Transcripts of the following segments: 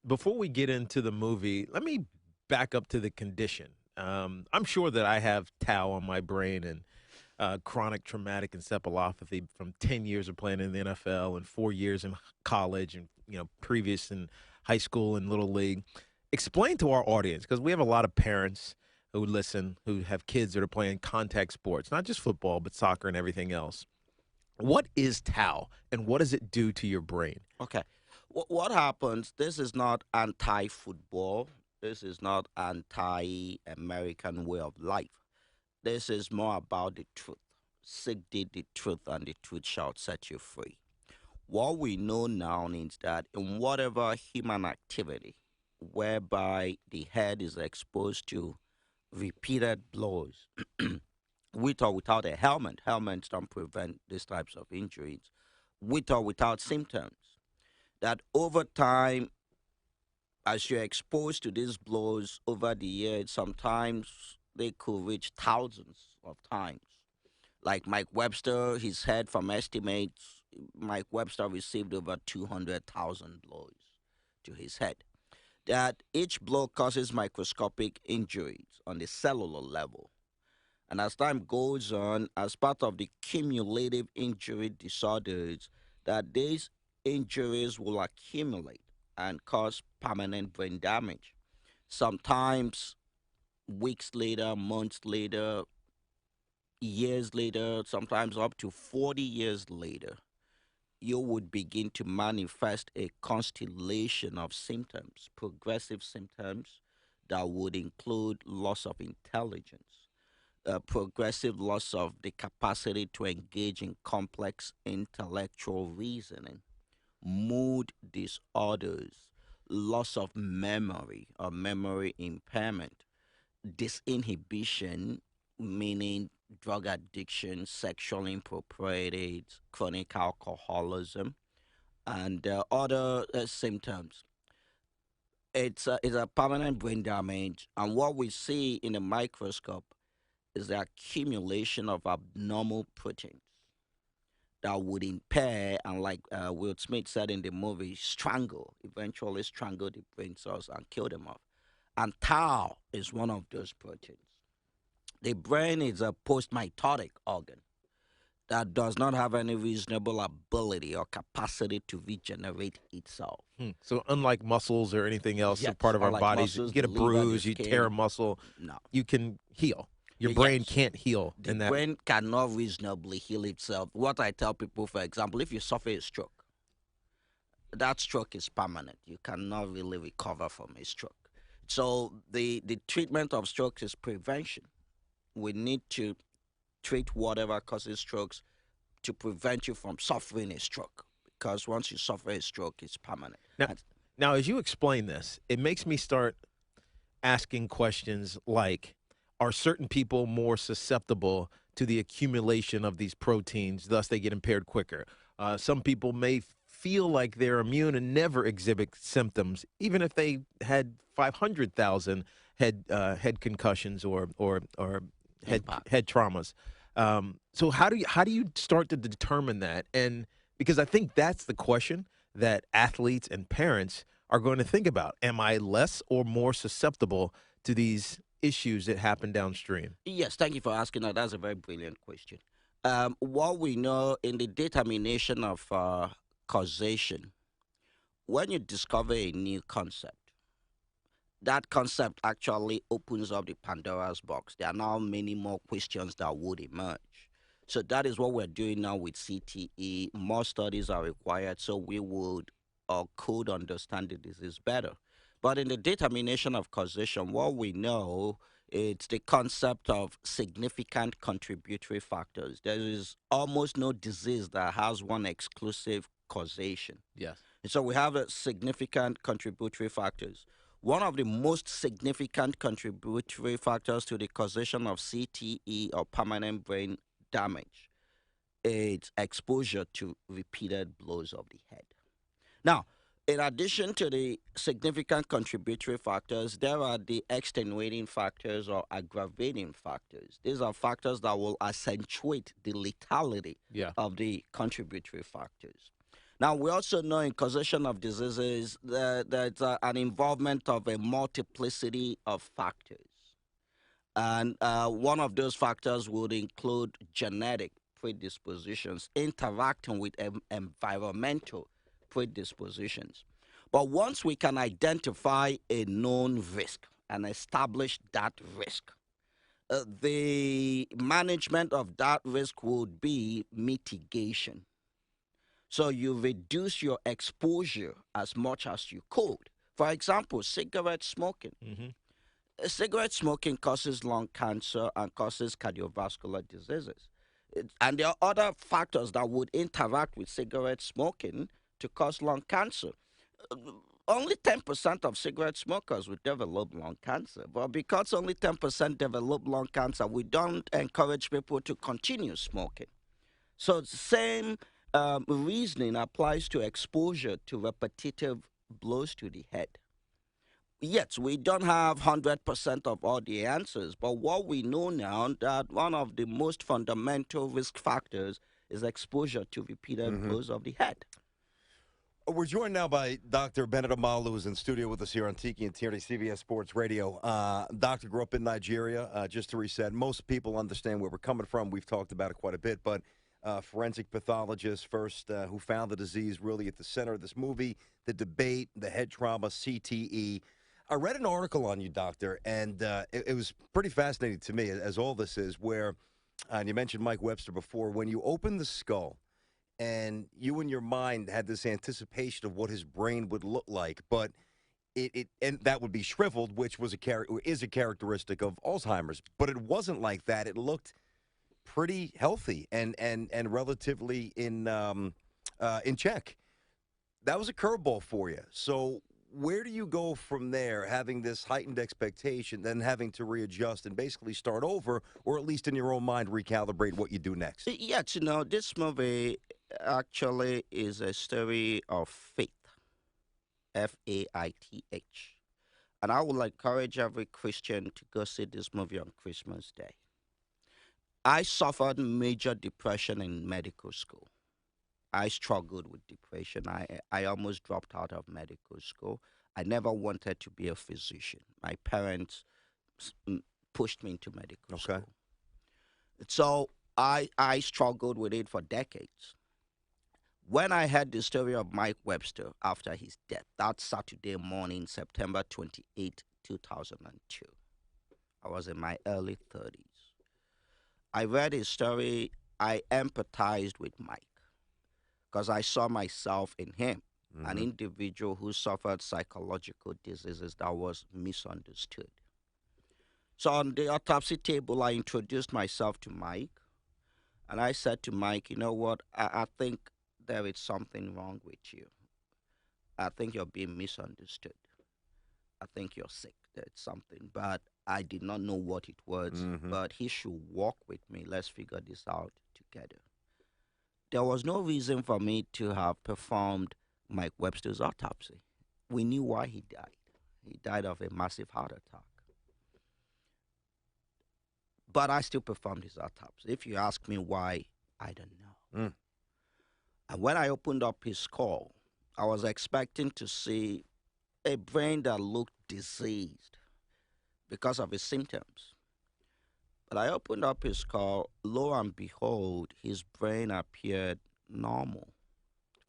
before we get into the movie, let me back up to the condition. I'm sure that I have tau on my brain and chronic traumatic encephalopathy from 10 years of playing in the NFL and 4 years in college and previous in high school and little league. Explain to our audience because we have a lot of parents who listen who have kids that are playing contact sports, not just football but soccer and everything else. What is tau and what does it do to your brain? Okay. What happens? This is not anti-football. This is not anti-American way of life. This is more about the truth. Seek the truth, and the truth shall set you free. What we know now is that in whatever human activity whereby the head is exposed to repeated blows, with or without a helmet, helmets don't prevent these types of injuries, with or without symptoms, that over time, as you're exposed to these blows over the years, sometimes they could reach thousands of times. Like Mike Webster, his head from estimates, Mike Webster received over 200,000 blows to his head. That each blow causes microscopic injuries on the cellular level. And as time goes on, as part of the cumulative injury disorders, that these injuries will accumulate and cause permanent brain damage. Sometimes weeks later, months later, years later, sometimes up to 40 years later, you would begin to manifest a constellation of symptoms, progressive symptoms that would include loss of intelligence, progressive loss of the capacity to engage in complex intellectual reasoning, mood disorders, loss of memory or memory impairment, disinhibition, meaning drug addiction, sexual impropriety, chronic alcoholism, and other symptoms. It's a permanent brain damage, and what we see in a microscope is the accumulation of abnormal proteins that would impair and, like Will Smith said in the movie, eventually strangle the brain cells and kill them off. And tau is one of those proteins. The brain is a post-mitotic organ that does not have any reasonable ability or capacity to regenerate itself. So unlike muscles or anything else, a Yes, part of our unlike bodies, you muscles, get the a liver, the bruise, you tear a skin, muscle, no. you can heal. Your brain Yes, can't heal the in that. brain cannot reasonably heal itself. What I tell people, for example, if you suffer a stroke, that stroke is permanent. You cannot really recover from a stroke. So the treatment of strokes is prevention. We need to treat whatever causes strokes to prevent you from suffering a stroke, because once you suffer a stroke, it's permanent. Now, And now, as you explain this, it makes me start asking questions like, are certain people more susceptible to the accumulation of these proteins, thus they get impaired quicker? Some people may feel like they're immune and never exhibit symptoms, even if they had 500,000 head concussions or impact. head traumas. So how do you start to determine that? And because I think that's the question that athletes and parents are going to think about. Am I less or more susceptible to these issues that happen downstream? Yes, thank you for asking that. That's a very brilliant question. What we know in the determination of causation, when you discover a new concept, that concept actually opens up the Pandora's box. There are now many more questions that would emerge. So that is what we're doing now with CTE. More studies are required so we would or could understand the disease better. But in the determination of causation, what we know, it's the concept of significant contributory factors. There is almost no disease that has one exclusive causation. Yes. And so we have significant contributory factors. One of the most significant contributory factors to the causation of CTE or permanent brain damage is exposure to repeated blows of the head. Now, in addition to the significant contributory factors, there are the extenuating factors or aggravating factors. These are factors that will accentuate the lethality Yeah. of the contributory factors. Now, we also know in causation of diseases that there's an involvement of a multiplicity of factors. And one of those factors would include genetic predispositions interacting with environmental predispositions. But once we can identify a known risk and establish that risk, the management of that risk would be mitigation. So you reduce your exposure as much as you could. For example, cigarette smoking. Hmm. Cigarette smoking causes lung cancer and causes cardiovascular diseases. And there are other factors that would interact with cigarette smoking to cause lung cancer. Uh, Only 10% of cigarette smokers will develop lung cancer. But because only 10% develop lung cancer, we don't encourage people to continue smoking. So the same reasoning applies to exposure to repetitive blows to the head. Yes, we don't have 100% of all the answers, but what we know now that one of the most fundamental risk factors is exposure to repeated Hmm. blows of the head. We're joined now by Dr. Bennet Omalu, who's in studio with us here on Tiki and Tierney, CBS Sports Radio. Doctor grew up in Nigeria. Just to reset, most people understand where we're coming from. We've talked about it quite a bit, but forensic pathologist first who found the disease really at the center of this movie, the debate, the head trauma, CTE. I read an article on you, Doctor, and it was pretty fascinating to me, as all this is, where, and you mentioned Mike Webster before, when you open the skull, and you in your mind had this anticipation of what his brain would look like, but it and that would be shriveled, which was is a characteristic of Alzheimer's. But it wasn't like that. It looked pretty healthy and relatively in check. That was a curveball for you. So where do you go from there, having this heightened expectation, then having to readjust and basically start over, or at least in your own mind recalibrate what you do next? Yes, this movie actually is a story of faith, Faith. And I would encourage every Christian to go see this movie on Christmas Day. I suffered major depression in medical school. I struggled with depression. I almost dropped out of medical school. I never wanted to be a physician. My parents pushed me into medical Okay. school. So I struggled with it for decades. When I heard the story of Mike Webster after his death, that Saturday morning, September 28, 2002, I was in my early 30s. I read his story. I empathized with Mike because I saw myself in him, an Hmm. individual who suffered psychological diseases that was misunderstood. So on the autopsy table, I introduced myself to Mike, and I said to Mike, you know what? I think there is something wrong with you. I think you're being misunderstood. I think you're sick. There's something, but I did not know what it was. Hmm. But he should walk with me. Let's figure this out together. There was no reason for me to have performed Mike Webster's autopsy. We knew why he died. He died of a massive heart attack. But I still performed his autopsy. If you ask me why, I don't know. Mm. And when I opened up his skull, I was expecting to see a brain that looked diseased because of his symptoms. But I opened up his skull, lo and behold, his brain appeared normal.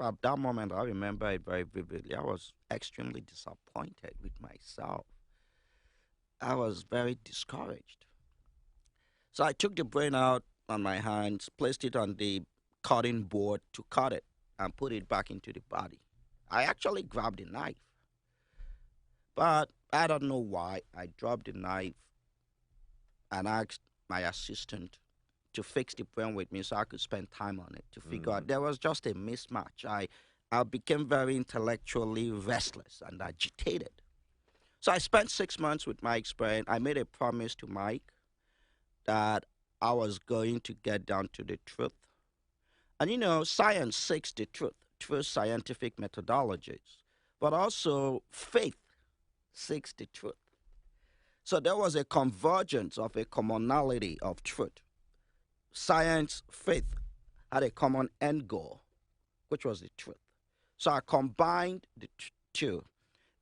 At that moment, I remember it very vividly. I was extremely disappointed with myself. I was very discouraged. So I took the brain out on my hands, placed it on the cutting board to cut it, and put it back into the body. I actually grabbed the knife, but I don't know why. I dropped the knife and asked my assistant to fix the brain with me so I could spend time on it to figure out. Hmm. There was just a mismatch. I became very intellectually restless and agitated. So I spent 6 months with Mike's brain. I made a promise to Mike that I was going to get down to the truth. And science seeks the truth through scientific methodologies, but also faith seeks the truth. So there was a convergence of a commonality of truth. Science, faith had a common end goal, which was the truth. So I combined the two.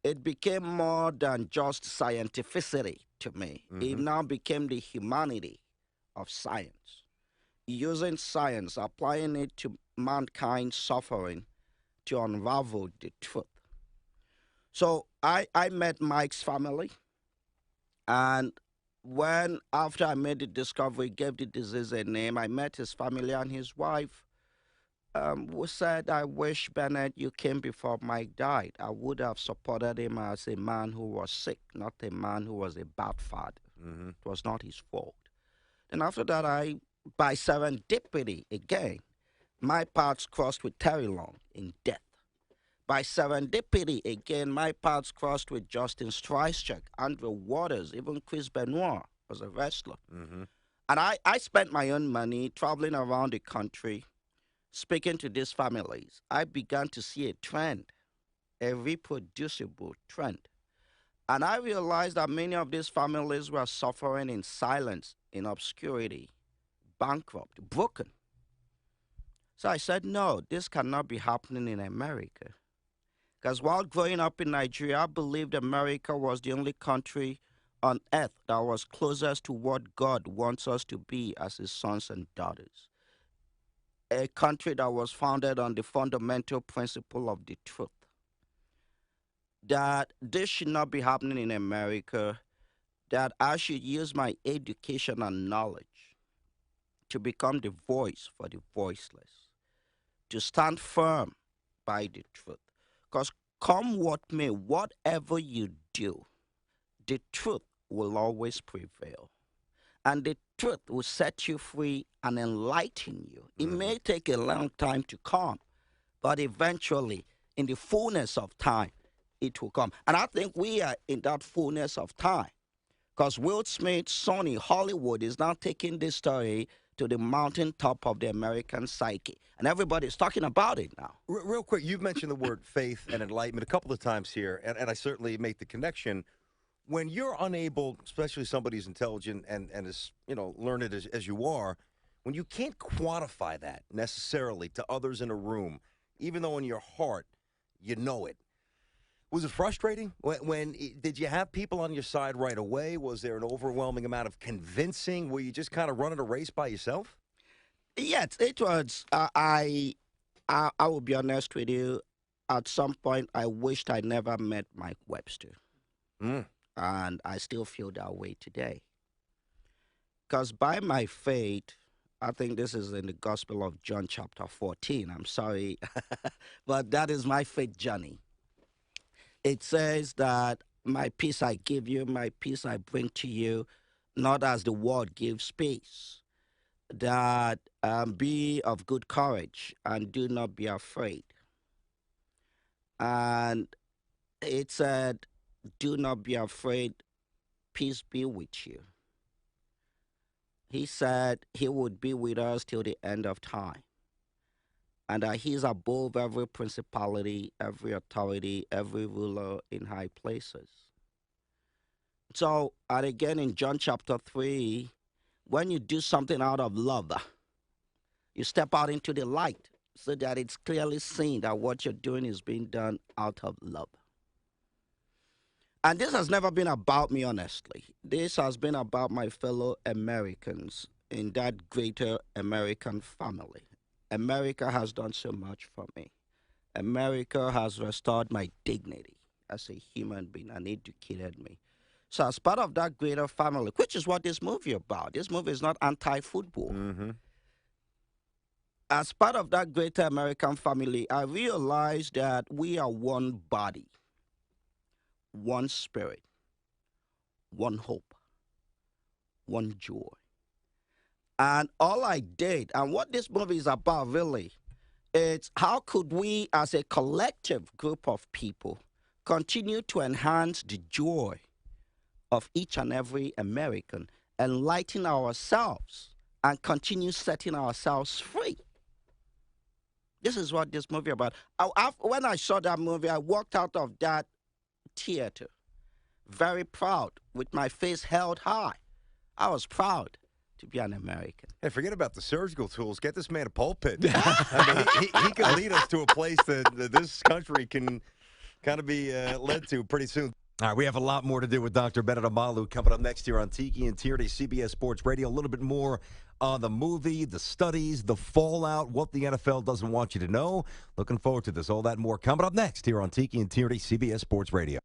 It became more than just scientificity to me. It Mm-hmm. now became the humanity of science. Using science, applying it to mankind's suffering to unravel the truth. So I met Mike's family, and when after I made the discovery, gave the disease a name, I met his family and his wife. Who said, I wish Bennett you came before Mike died. I would have supported him as a man who was sick, not a man who was a bad father. Mm-hmm. It was not his fault. And after that, by serendipity again, my paths crossed with Terry Long in death. By serendipity again, my paths crossed with Justin Streichek, Andrew Waters, even Chris Benoit was a wrestler. Mm-hmm. And I spent my own money traveling around the country, speaking to these families. I began to see a trend, a reproducible trend. And I realized that many of these families were suffering in silence, in obscurity, bankrupt, broken. So I said, no, this cannot be happening in America. Because while growing up in Nigeria, I believed America was the only country on earth that was closest to what God wants us to be as his sons and daughters. A country that was founded on the fundamental principle of the truth. That this should not be happening in America, that I should use my education and knowledge to become the voice for the voiceless, to stand firm by the truth. Because come what may, whatever you do, the truth will always prevail. And the truth will set you free and enlighten you. It Mm-hmm. may take a long time to come, but eventually, in the fullness of time, it will come. And I think we are in that fullness of time. Because Will Smith, Sony, Hollywood is now taking this story to the mountaintop of the American psyche. And everybody's talking about it now. Real quick, you've mentioned the word faith and enlightenment a couple of times here, and I certainly make the connection. When you're unable, especially somebody who's intelligent and as learned as you are, when you can't quantify that necessarily to others in a room, even though in your heart you know it, was it frustrating? Did you have people on your side right away? Was there an overwhelming amount of convincing? Were you just kind of running a race by yourself? Yes, it was. I will be honest with you. At some point, I wished I never met Mike Webster. Mm. And I still feel that way today. Because by my faith, I think this is in the Gospel of John, chapter 14. I'm sorry, but that is my faith journey. It says that my peace I give you, my peace I bring to you, not as the world gives peace. That be of good courage and do not be afraid. And it said, do not be afraid, peace be with you. He said he would be with us till the end of time. And that he's above every principality, every authority, every ruler in high places. So, and again in John chapter 3, when you do something out of love, you step out into the light so that it's clearly seen that what you're doing is being done out of love. And this has never been about me, honestly. This has been about my fellow Americans in that greater American family. America has done so much for me. America has restored my dignity as a human being and educated me. So as part of that greater family, which is what this movie is about. This movie is not anti-football. Mm-hmm. As part of that greater American family, I realized that we are one body, one spirit, one hope, one joy. And all I did, and what this movie is about really, it's how could we as a collective group of people continue to enhance the joy of each and every American, enlighten ourselves, and continue setting ourselves free. This is what this movie is about. When I saw that movie, I walked out of that theater very proud, with my face held high. I was proud to be an American. Hey, forget about the surgical tools. Get this man a pulpit. I mean, he can lead us to a place that this country can kind of be led to pretty soon. All right, we have a lot more to do with Dr. Bennet Omalu coming up next here on Tiki and Tierney, CBS Sports Radio. A little bit more on the movie, the studies, the fallout, what the NFL doesn't want you to know. Looking forward to this. All that more coming up next here on Tiki and Tierney, CBS Sports Radio.